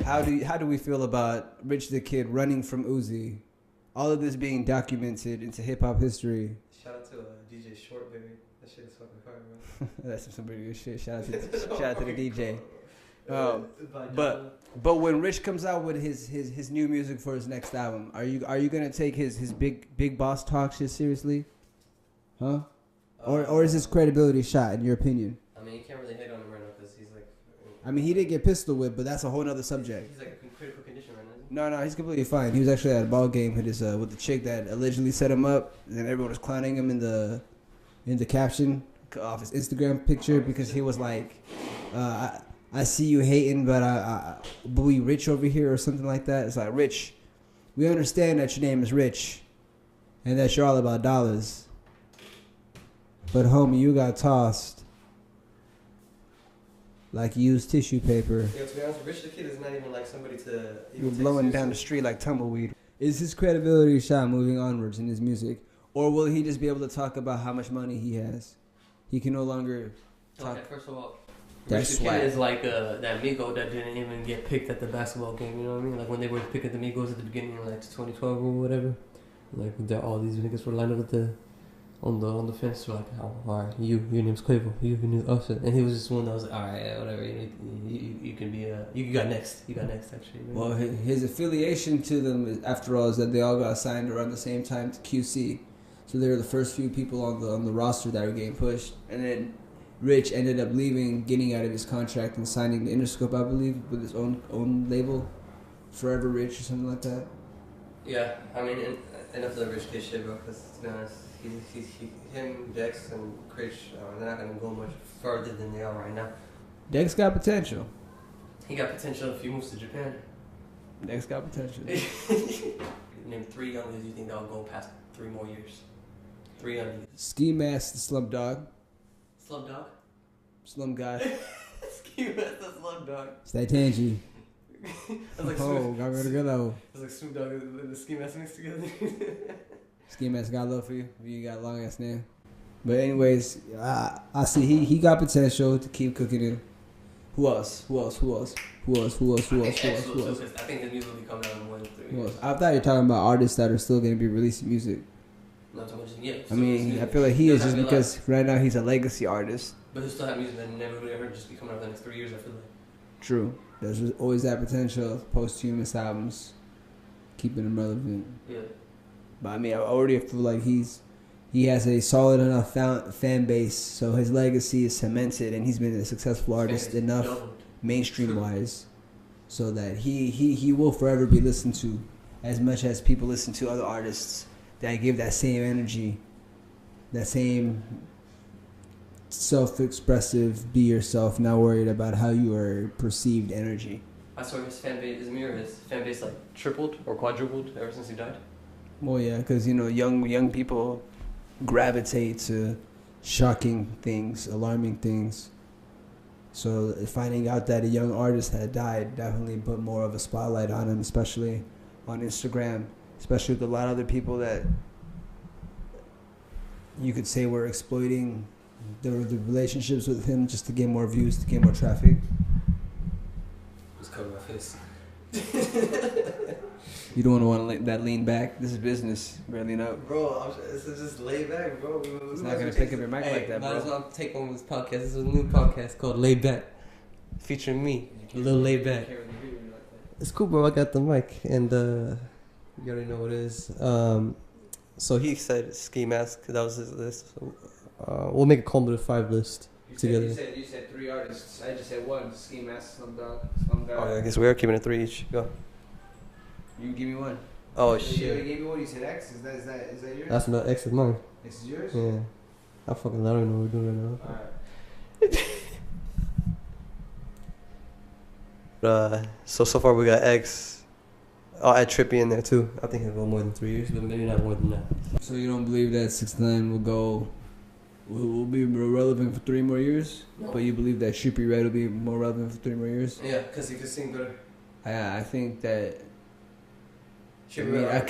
how do we feel about Rich the Kid running from Uzi? All of this being documented into hip hop history. Shout out to DJ Shortberry. That shit is fucking fire, bro. That's some pretty good shit. Shout out to the DJ. But when Rich comes out with his new music for his next album, are you gonna take his big boss talk shit seriously? Huh? Or is his credibility shot in your opinion? I mean, you can't really hate on him right now because he's like. I mean, he did get pistol whipped, but that's a whole other subject. He's like in critical condition right now. No, he's completely fine. He was actually at a ball game with his with the chick that allegedly set him up, and everyone was clowning him in the caption of his Instagram picture because he was like, I see you hating, but we rich over here or something like that. It's like, Rich, we understand that your name is Rich, and that you're all about dollars. But homie, you got tossed like used tissue paper. Yeah, to be honest, Rich the Kid is not even like somebody to. You're blowing down the street like tumbleweed. Is his credibility shot moving onwards in his music, or will he just be able to talk about how much money he has? He can no longer talk. Okay, first of all, That's Rich the Kid is like that Migo that didn't even get picked at the basketball game. You know what I mean? Like when they were picking the Migos at the beginning of like 2012 or whatever. Like all these niggas were lined up at the. On the fence, we're like, oh, all right, your name's Quavo, your name's Offset, and he was just one that was like, all right, yeah, whatever, you can be you got next actually. Right? Well, his affiliation to them, after all, is that they all got signed around the same time to QC, so they were the first few people on the roster that were getting pushed, and then Rich ended up leaving, getting out of his contract, and signing the Interscope, I believe, with his own label, Forever Rich or something like that. Yeah, I mean, enough of the Rich Kid shit, bro. Because to be honest. Him, Dex, and Critch, they're not going to go much further than they are right now. Dex got potential. He got potential if he moves to Japan. Dex got potential. Name 3 young niggas you think that'll go past 3 more years. 3 young niggas. Ski Mask, the Slum Dog. Slum Dog? Slum Guy. Ski Mask, the Slum Dog. Stay tangy. Like oh, got rid of good though. It's like Snoop Dogg and the Ski Mask mixed together. Ski Mask got love for you. You got a long ass name. But anyways, I see he got potential to keep cooking it. Who else? I think the music will be coming out in more than 3 years. I thought you were talking about artists that are still going to be releasing music. Not so much, yeah. I mean, I feel like he is just because right now he's a legacy artist. But he'll still have music that never really heard just be coming out in the next 3 years, I feel like. True. There's always that potential, posthumous albums, keeping them relevant. Yeah. But I mean, I already feel like he has a solid enough fan base, so his legacy is cemented, and he's been a successful artist enough, mainstream wise, so that he will forever be listened to, as much as people listen to other artists that give that same energy, that same self-expressive, be yourself, not worried about how you are perceived energy. I saw his fan base like tripled or quadrupled ever since he died. Well, yeah, because young people gravitate to shocking things, alarming things. So finding out that a young artist had died definitely put more of a spotlight on him, especially on Instagram, especially with a lot of other people that you could say were exploiting the relationships with him just to get more views, to get more traffic. Just cover my face. You don't want to that lean back. This is business. Barely know. Bro, this is just lay back, bro. It's not going to pick up your mic like that, bro. Might as well take one with this podcast. This is a new podcast called Lay Back, featuring me. A little laid back. It's cool, bro. I got the mic, and you already know what it is. So he said Ski Mask. That was his list. We'll make a Combo to 5 list together. You said 3 artists. I just said 1. Ski Mask, Slum Dog. Oh, yeah, I guess we are keeping it 3 each. Go. You give me 1. Oh, you shit. You gave me 1. You said X. Is that yours? That's not X is mine. X is yours? Yeah. I don't even know what we're doing right now. Alright. So far we got X. I'll add Trippy in there too. I think he'll go more than 3 years, but maybe not more than that. So you don't believe that 6ix9ine will be relevant for 3 more years? No. But you believe that Trippie Redd will be more relevant for 3 more years? Yeah, because he could sing better. I think that. I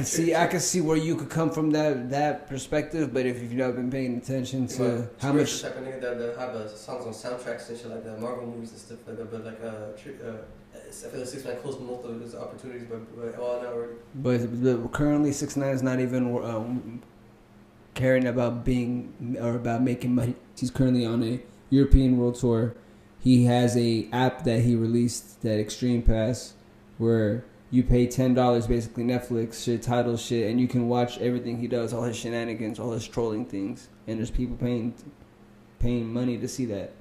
could see where you could come from that perspective, but if you've not been paying attention to how much. The type of nigga that have songs on soundtracks and shit like that, Marvel movies and stuff like that, but like I feel like 6 9 closed most of his opportunities, but all now already. But currently 6ix9ine is not even caring about being or about making money. He's currently on a European world tour. He has a app that he released, that Extreme Pass, where you pay $10, basically Netflix shit, title shit, and you can watch everything he does, all his shenanigans, all his trolling things, and there's people paying money to see that.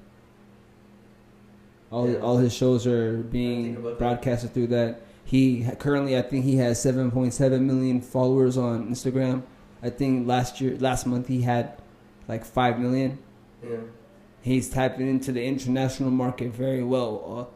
All his shows are being broadcasted through that. He currently, I think he has 7.7 million followers on Instagram. I think last month he had like 5 million. Yeah. He's tapping into the international market very well.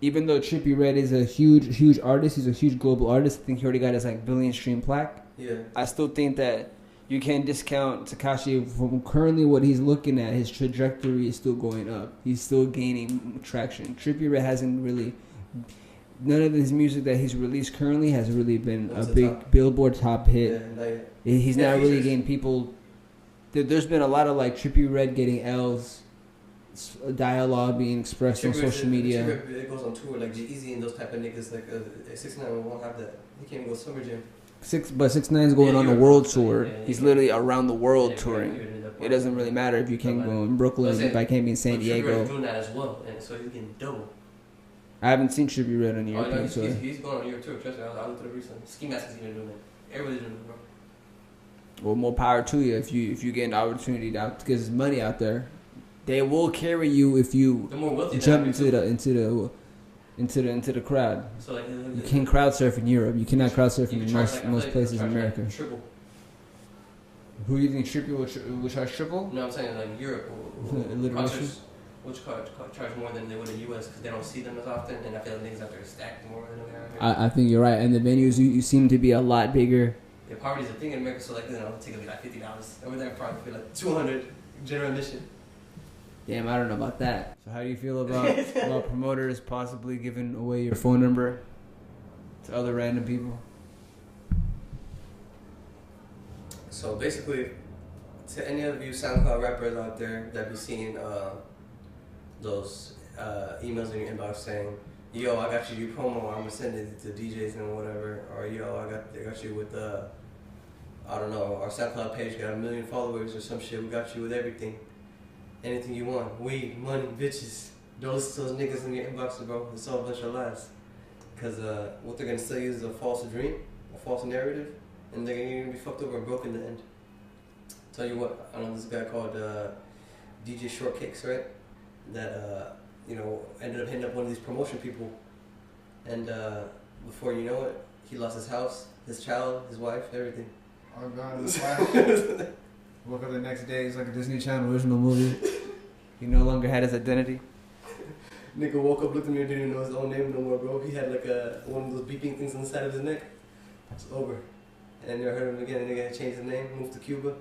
Even though Trippie Redd is a huge artist, he's a huge global artist. I think he already got his like billion stream plaque. Yeah. I still think that you can't discount Tekashi from currently what he's looking at. His trajectory is still going up. He's still gaining traction. Trippie Redd hasn't really. None of his music that he's released currently has really been a big Billboard top hit. Yeah, he's not really getting people. There's been a lot of like Trippie Redd getting L's, dialogue being expressed on social media. It goes on tour like G-Eazy and those type of niggas. Like 6ix9ine won't have that. He can't even go summer jam. But 6ix9ine's going on a world tour. He's literally around the world touring. It doesn't really matter if you can't go in Brooklyn, if I can't be in San Diego. Trippie doing that as well, and so he's getting double. I haven't seen Trippie Redd on the European tour. He's going on Europe tour. Trust me, I looked at it recently. Ski Mask is even doing it. Everybody's doing it, bro. Well, more power to you if you get an opportunity to, because there's money out there. They will carry you if you jump into the crowd. So like, you can't crowd surf in Europe. You cannot crowd surf in most places in America. Like triple. Who do you think Trippie will charge triple? No, I'm saying like Europe. Which charge more than they would in the U.S. because they don't see them as often, and I feel like niggas out there stacked more than America. I think you're right, and the venues you seem to be a lot bigger. Yeah, poverty's a thing in America, so like take like $50. Over there, probably feel like $200 general admission. Damn, I don't know about that. So how do you feel about promoters possibly giving away your phone number to other random people? So basically, to any of you SoundCloud rappers out there that be seeing those emails in your inbox saying, "Yo, I got you promo. I'm gonna send it to DJs and whatever," or "Yo, I got you with I don't know, our SoundCloud page got 1 million followers or some shit. We got you with everything, anything you want, weed, money, bitches." Don't listen to those niggas in your inbox, bro. It's all a bunch of lies. Cause what they're gonna sell you is a false dream, a false narrative, and you're gonna be fucked over and broken in the end. Tell you what, I know this guy called DJ Shortcakes, right? That ended up hitting up one of these promotion people, and before you know it, he lost his house, his child, his wife, everything. Oh God, his wife. Woke up the next day, it's like a Disney Channel original movie. He no longer had his identity. Nigga woke up, looked at me, and didn't even know his own name no more, bro. He had like one of those beeping things on the side of his neck. It's over. And I never heard of him again. The nigga had changed his name, moved to Cuba.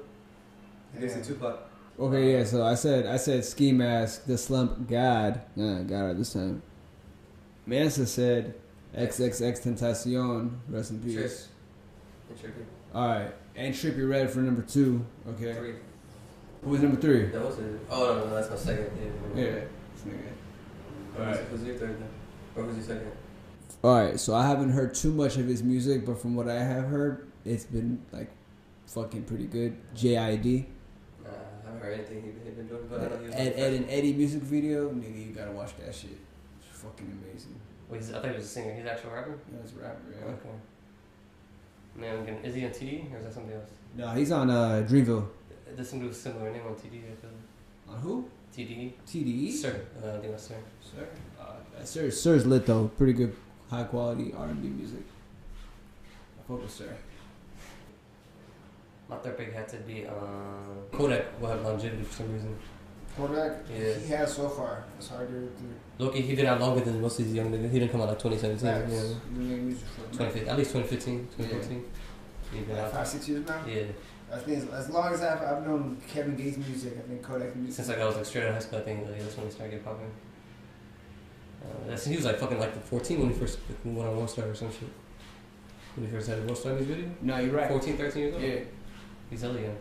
He goes to Tupac. Okay, yeah. So I said Ski Mask, the slump god. Nah, got it this time. Mansa said XXX Tentacion, rest in peace. All right, and Trippie Redd for number 2. Okay. 3. Who was number 3? That was it. Oh no, that's my second. Yeah. This nigga. All right. Who's your third then? Or who's your second? All right, so I haven't heard too much of his music, but from what I have heard, it's been like fucking pretty good. JID. I haven't heard anything he's been doing, but I know he was Ed and Eddie music video, nigga, you gotta watch that shit. It's fucking amazing. Wait, I thought he was a singer. He's an actual rapper? Yeah, he's a rapper, yeah. Okay. Man, is he on TD or is that something else? No, he's on Dreamville. There's some similar name on TD, I feel. On who? TDE. TDE? Sir. I think that's Sir. Sir's lit though. Pretty good, high quality R&B music. I fuck with Sir. My third pick had to be Kodak. Will have longevity for some reason. Kodak? Yeah. He has so far. It's hard to do. Loki, he been out longer than most of these young niggas. He didn't come out like 2017. Nice. Yeah. At least 2015, 2014. Yeah. He been out 5-6 years now? Yeah. I think as long as I've known Kevin Gates music, I think Kodak music. Since I was like straight out of high school, I think that's when he started getting popular. He was like fucking like 14 when he first went on Worldstar or some shit. When he first had a Worldstar music video? No, you're right. 14, 13 years old? Yeah. He's hella young.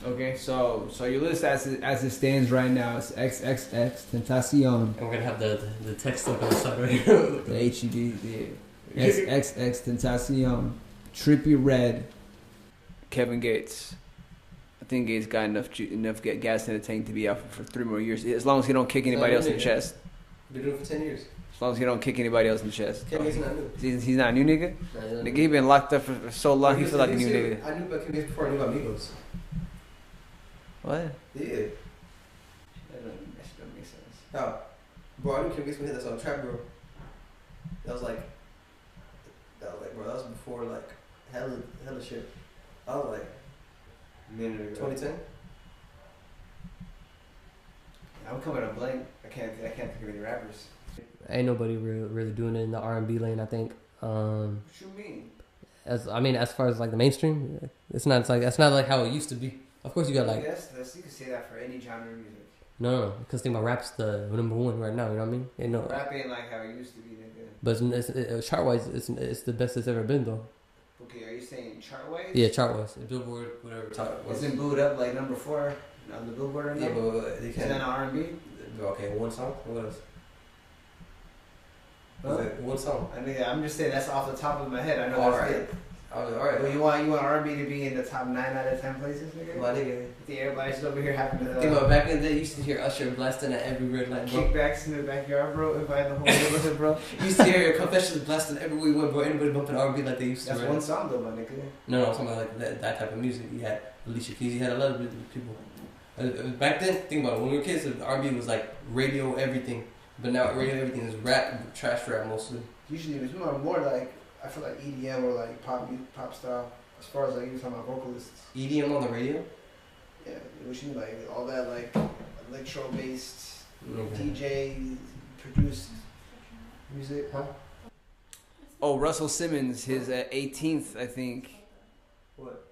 Okay, so your list as it stands right now is XXX Tentacion. And we're gonna have the text up on the side right here. The HED, the XXX Tentacion, Trippie Redd, Kevin Gates. I think Gates got enough gas in the tank to be out for 3 more years, as long as he don't kick anybody else in the chest. Been doing it for 10 years. As long as he don't kick anybody else in the chest. Kevin Gates not new. He's not a new nigga? Nah, Nigga, he been locked up for so long, he feel like a new nigga. I knew about Kevin Gates before I knew about Migos. What? Yeah. That don't make sense. How? Bro, I knew Kevin Gates when he hit that song Trap Girl. That was like, bro, that was before like hella shit. I was like, minute ago. 2010? I'm coming up blank. I can't think of any rappers. Ain't nobody really doing it in the R&B lane, I think. What you mean? As far as like the mainstream, it's not like how it used to be. Of course, you got like. Yes, you can say that for any genre of music. No. Because think about rap's the number one right now. You know what I mean? Ain't no. Rap ain't like how it used to be, nigga. But it's chart wise, it's the best it's ever been though. Okay, are you saying chart wise? Yeah, chart wise. Billboard, whatever. Isn't Booed Up like number 4 on the Billboard right now? Yeah, but they can't. Is that R&B? Okay, one song. What else? Huh? One song. I'm just saying that's off the top of my head. I know. All that's right. it. All right. Well, you want R&B to be in the top 9 out of 10 places, nigga? My nigga. I think everybody's over here having to Think about back in the day, you used to hear Usher blasting at every red light, bro. kickbacks in the backyard, bro. Invite the whole neighborhood, bro. You used to hear your confessions blasting everywhere we went, bro. Anybody bumping R&B like they used to. That's right? one song though, my nigga. No, I'm talking about like that type of music. You had Alicia Keys, you had a lot of people. Back then, think about it. When we were kids, R&B was like radio everything. But now radio everything is rap, trash rap mostly. Usually it's more like, I feel like EDM or like pop style. As far as like you're talking about vocalists. EDM on the radio? Yeah, which means like all that like electro based, DJ produced music. Huh? Oh, Russell Simmons, his 18th, I think. What?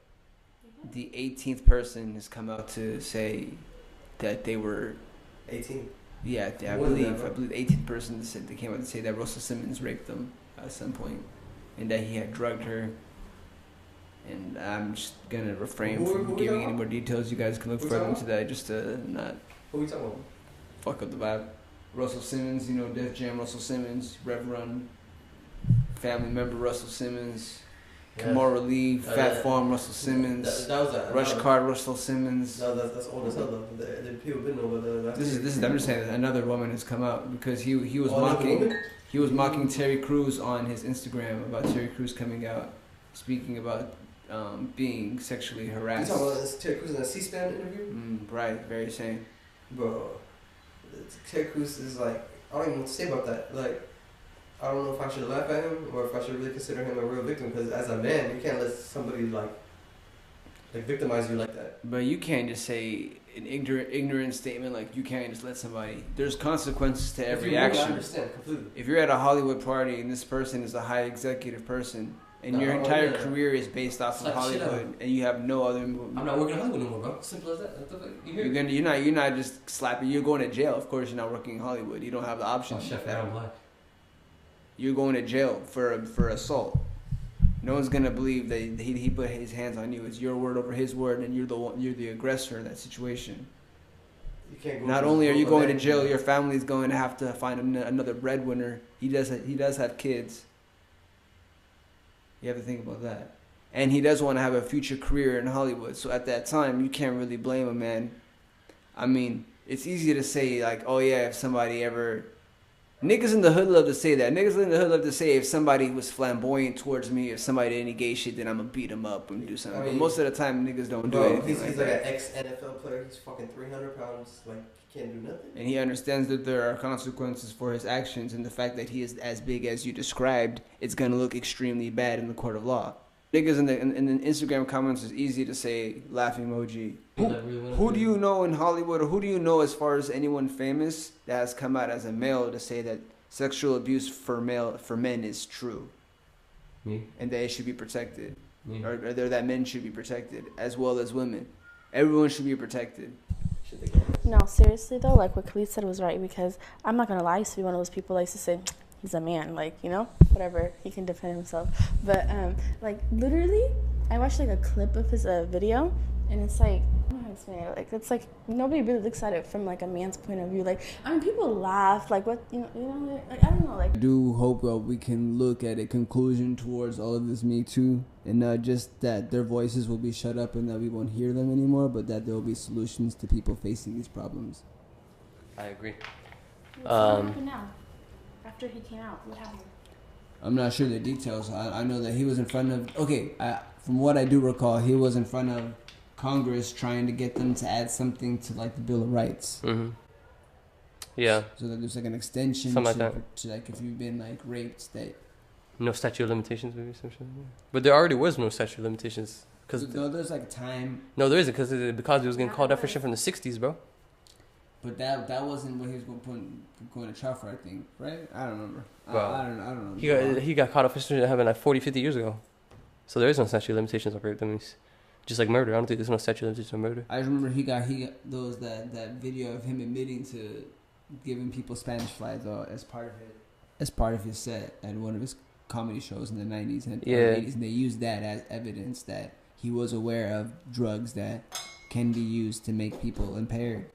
The 18th person has come out to say that they were 18. Yeah, I believe the 18th person said they came out to say that Russell Simmons raped them at some point, and that he had drugged her. And I'm just gonna refrain from giving any more details. You guys can look further into that, just to not Who we talking about? fuck up the vibe. Russell Simmons, you know, Def Jam Russell Simmons, Rev Run, family member Russell Simmons, Kamora Lee, Fat Farm Russell Simmons, Rush Card Russell Simmons. That's old as hell though. The people didn't know about that. This is. I'm just saying that another woman has come out because he was mocking Terry Crews on his Instagram about Terry Crews coming out speaking about being sexually harassed. You talking about this Terry Crews in a C-SPAN interview? Right, very same. Bro, Terry Crews is like, I don't even know what to say about that. Like, I don't know if I should laugh at him or if I should really consider him a real victim, because as a man, you can't let somebody like victimize you like that. But you can't just say an ignorant statement like you can't just let somebody. There's consequences to every action. I understand completely. If you're at a Hollywood party and this person is a high executive person, and your entire career is based off of Hollywood, and you have no other. I'm not working in Hollywood no more, bro. Simple as that. You're not just slapping. You're going to jail. Of course, you're not working in Hollywood. You don't have the option. Chef Adam Black. You're going to jail for assault. No one's gonna believe that he put his hands on you. It's your word over his word, and you're the aggressor in that situation. You can't go. Not only are you going to jail, your family's going to have to find another breadwinner. He does have kids. You have to think about that. And he does want to have a future career in Hollywood. So at that time, you can't really blame a man. I mean, it's easy to say, like, oh yeah, if somebody ever... Niggas in the hood love to say that. Niggas in the hood love to say if somebody was flamboyant towards me, if somebody did any gay shit, then I'm going to beat him up and do something. But most of the time, niggas don't do anything he's like like an ex-NFL player. He's fucking 300 pounds. Like, he can't do nothing. And he understands that there are consequences for his actions, and the fact that he is as big as you described, it's going to look extremely bad in the court of law. Niggas in the Instagram comments, is easy to say laughing emoji. Who do you know in Hollywood, or who do you know as far as anyone famous that has come out as a male to say that sexual abuse for men is true? Me. And that it should be protected. Me. Or that men should be protected as well as women. Everyone should be protected. No, seriously though, like what Khalid said was right, because I'm not gonna lie, I used to be one of those people that likes to say he's a man, like, you know, whatever, he can defend himself. But like literally, I watched like a clip of his video, And it's like, I don't know how to explain it. Like, it's like nobody really looks at it from like a man's point of view. Like, I mean, people laugh. Like, what like, I don't know. Like, I do hope we can look at a conclusion towards all of this Me Too, and not just that their voices will be shut up and that we won't hear them anymore, but that there will be solutions to people facing these problems. I agree. what happened now? After he came out, what happened? I'm not sure the details. I know that he was in front of. From what I do recall, he was in front of Congress trying to get them to add something to like the Bill of Rights. Mm-hmm. Yeah. So that there's like an extension to like if you've been like raped, that no statute of limitations, maybe some shit. But there already was no statute of limitations there's like a time. No, there isn't because he was getting called out for shit from the '60s, bro. But that wasn't what he was going to trial for, I think, right? I don't remember. Well, I don't know. He got caught up for shit that happened like 40, 50 years ago. So there is no statute of limitations on rape. That means just like murder. I don't think there's no statute of limitations on murder. I remember he got those that video of him admitting to giving people Spanish flies as part of his set at one of his comedy shows in the 90s and 80s, and they used that as evidence that he was aware of drugs that can be used to make people impaired.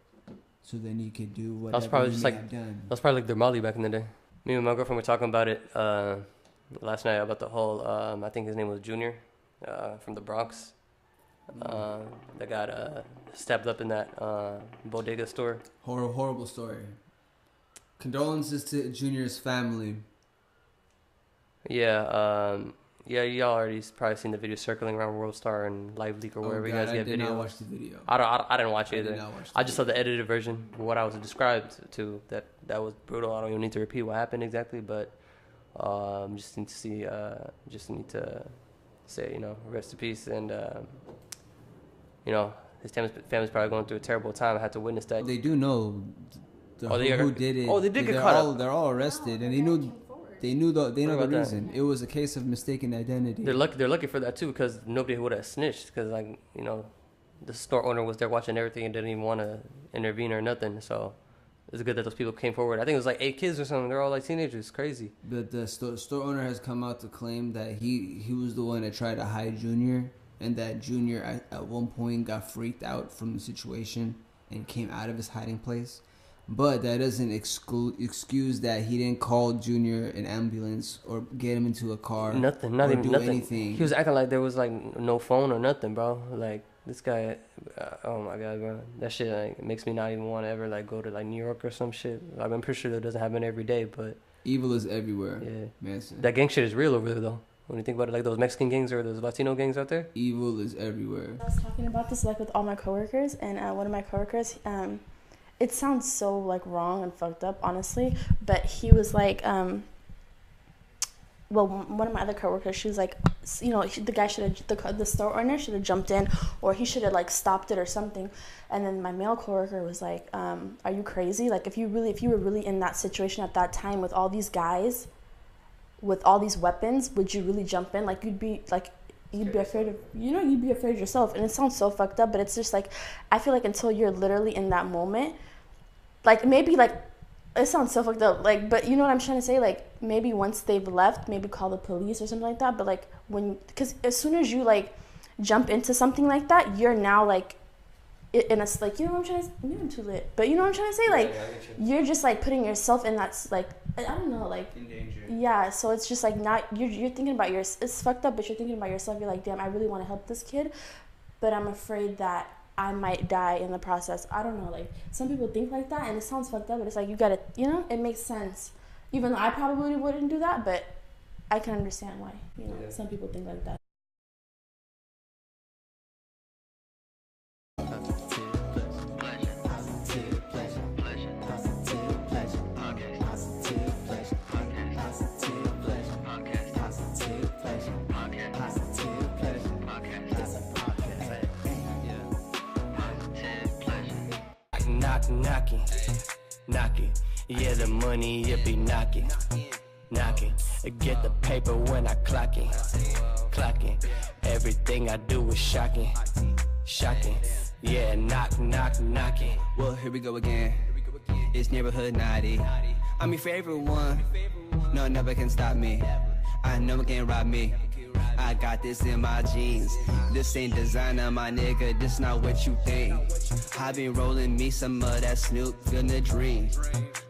So then he could do whatever he may have done. That was probably like their Molly back in the day. Me and my girlfriend were talking about it last night about the whole, I think his name was Junior from the Bronx. That got stabbed up in that bodega store. Horrible story. Condolences to Junior's family. Yeah, y'all already probably seen the video circling around World Star and Live Leak or wherever you guys get videos. I did not watch the video. I didn't watch it either. I just saw the edited version, what I was described to. That was brutal. I don't even need to repeat what happened exactly, but just need to say, rest in peace, and his family's probably going through a terrible time. I had to witness that. They do know who did it. Oh, they did get caught up. They're all arrested, and they know the reason. It was a case of mistaken identity. They're lucky for that too, because nobody would have snitched. Because the store owner was there watching everything and didn't even want to intervene or nothing. So it's good that those people came forward. I think it was like 8 kids or something. They're all like teenagers. Crazy. But the store owner has come out to claim that he was the one that tried to hide Junior, and that Junior at one point got freaked out from the situation and came out of his hiding place. But that doesn't excuse that he didn't call Junior an ambulance or get him into a car. Nothing. Anything. He was acting like there was like no phone or nothing, bro. Like this guy, oh my god, bro. That shit like makes me not even want to ever like go to like New York or some shit. Like, I'm pretty sure that doesn't happen every day, but evil is everywhere. Yeah, Mansa. That gang shit is real over there though. When you think about it, like those Mexican gangs or those Latino gangs out there. Evil is everywhere. I was talking about this like with all my coworkers, and one of my coworkers, it sounds so like wrong and fucked up, honestly, but he was like, one of my other coworkers, she was like, the guy should have, the store owner should have jumped in, or he should have like stopped it or something. And then my male coworker was like, are you crazy? Like if you were really in that situation at that time with all these guys, with all these weapons, would you really jump in? Like you'd be afraid of, you'd be afraid of yourself. And it sounds so fucked up, but it's just like, I feel like until you're literally in that moment, like maybe like, it sounds so fucked up, like, but you know what I'm trying to say? Like maybe once they've left, maybe call the police or something like that. But like because as soon as you like jump into something like that, you're now like in a, like, you know what I'm trying to say? Maybe I'm too lit, but you know what I'm trying to say? Like you're just like putting yourself in that, like, I don't know, like in danger. Yeah, so it's just like not, you're thinking about it's fucked up, but you're thinking about yourself. You're like, damn, I really want to help this kid, but I'm afraid that I might die in the process. I don't know, like some people think like that, and it sounds fucked up, but it's like you gotta, it makes sense. Even though I probably wouldn't do that, but I can understand why, some people think like that. Knocking, yeah, the money, it be knocking, get the paper when I clocking, everything I do is shocking, yeah, knocking. Well, here we go again, it's neighborhood naughty, I'm your favorite one, no, never can stop me, I know it can't rob me, I got this in my jeans. This ain't designer, my nigga, this not what you think. I been rolling me some of that Snoop in the dream.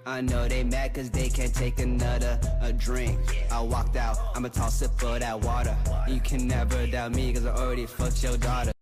I know they mad cause they can't take another drink. I walked out, I'ma toss it for that water. You can never doubt me cause I already fucked your daughter.